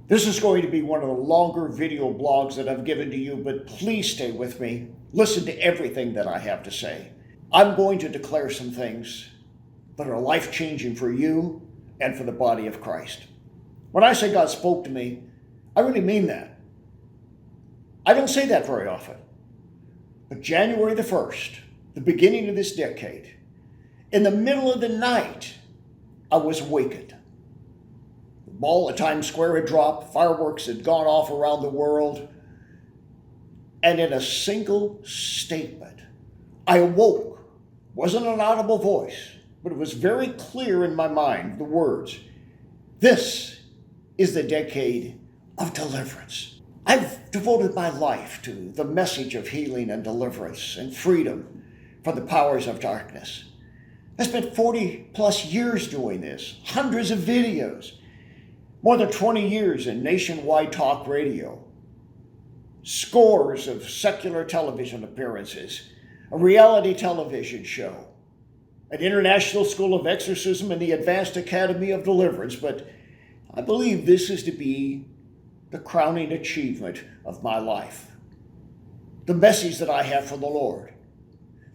This is going to be one of the longer video blogs that I've given to you, but please stay with me. Listen to everything that I have to say. I'm going to declare some things that are life-changing for you and for the body of Christ. When I say God spoke to me, I really mean that. I don't say that very often. But January the 1st, the beginning of this decade, in the middle of the night, I was awakened. The ball at Times Square had dropped, fireworks had gone off around the world, and in a single statement, I awoke. It wasn't an audible voice, but it was very clear in my mind, the words, "This is the decade of deliverance." I've devoted my life to the message of healing and deliverance and freedom from the powers of darkness. I spent 40 plus years doing this, hundreds of videos, more than 20 years in nationwide talk radio, scores of secular television appearances, a reality television show, an international school of exorcism, and the Advanced Academy of Deliverance. But I believe this is to be the crowning achievement of my life. The message that I have for the Lord.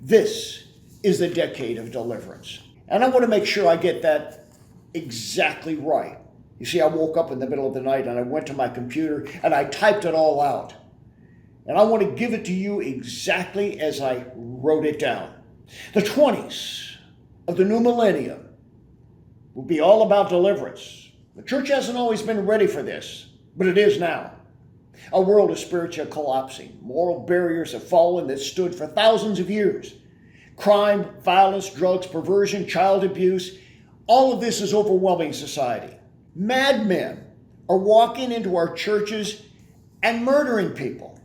This is the decade of deliverance. And I want to make sure I get that exactly right. You see, I woke up in the middle of the night and I went to my computer and I typed it all out. And I want to give it to you exactly as I wrote it down. The 20s of the new millennium will be all about deliverance. The church hasn't always been ready for this, but it is now. Our world is spiritually collapsing. Moral barriers have fallen that stood for thousands of years. Crime, violence, drugs, perversion, child abuse, all of this is overwhelming society. Madmen are walking into our churches and murdering people.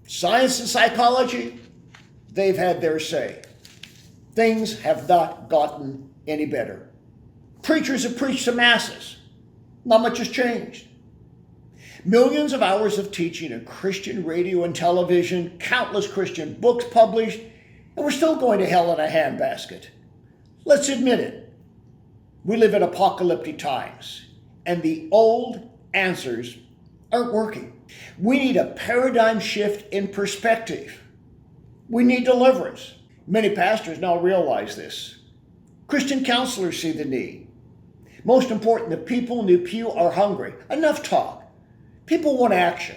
Science and psychology, they've had their say. Things have not gotten any better. Preachers have preached to masses. Not much has changed. Millions of hours of teaching in Christian radio and television, countless Christian books published, and we're still going to hell in a handbasket. Let's admit it. We live in apocalyptic times, and the old answers aren't working. We need a paradigm shift in perspective. We need deliverance. Many pastors now realize this. Christian counselors see the need. Most important, the people in the pew are hungry. Enough talk. People want action.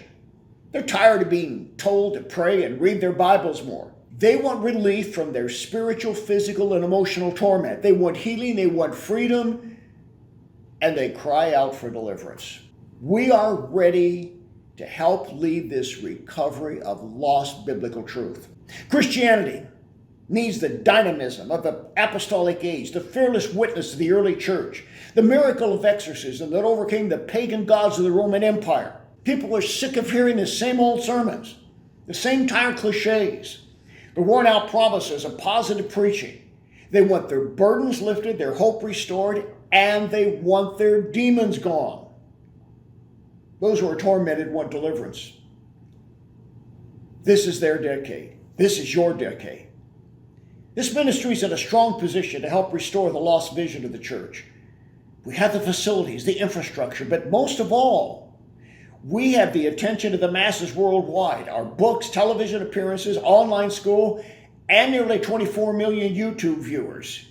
They're tired of being told to pray and read their Bibles more. They want relief from their spiritual, physical, and emotional torment. They want healing, they want freedom, and they cry out for deliverance. We are ready to help lead this recovery of lost biblical truth. Christianity needs the dynamism of the apostolic age, the fearless witness of the early church, the miracle of exorcism that overcame the pagan gods of the Roman Empire. People are sick of hearing the same old sermons, the same tired cliches, the worn out promises of positive preaching. They want their burdens lifted, their hope restored, and they want their demons gone. Those who are tormented want deliverance. This is their decade. This is your decade. This ministry is in a strong position to help restore the lost vision of the church. We have the facilities, the infrastructure, but most of all, we have the attention of the masses worldwide. Our books, television appearances, online school, and nearly 24 million YouTube viewers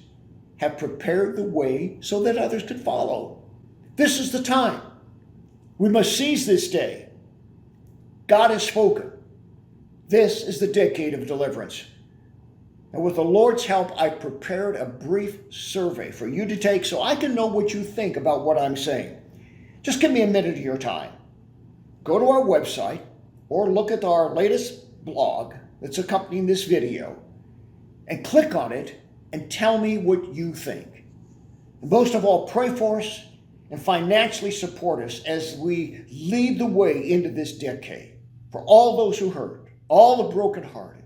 have prepared the way so that others could follow. This is the time. We must seize this day. God has spoken. This is the decade of deliverance. And with the Lord's help, I prepared a brief survey for you to take so I can know what you think about what I'm saying. Just give me a minute of your time. Go to our website or look at our latest blog that's accompanying this video and click on it and tell me what you think. And most of all, pray for us and financially support us as we lead the way into this decade. For all those who hurt, all the brokenhearted,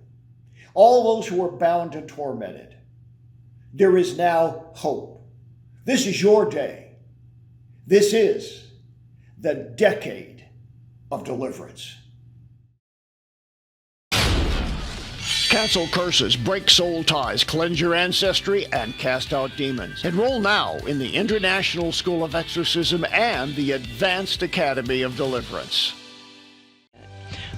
all those who are bound and tormented, there is now hope. This is your day. This is the decade of deliverance. Cancel curses, break soul ties, cleanse your ancestry, and cast out demons. Enroll now in the International School of Exorcism and the Advanced Academy of Deliverance.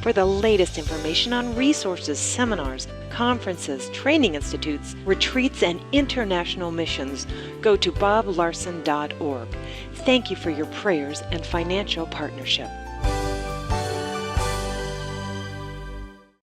For the latest information on resources, seminars, conferences, training institutes, retreats, and international missions, go to boblarson.org. Thank you for your prayers and financial partnership.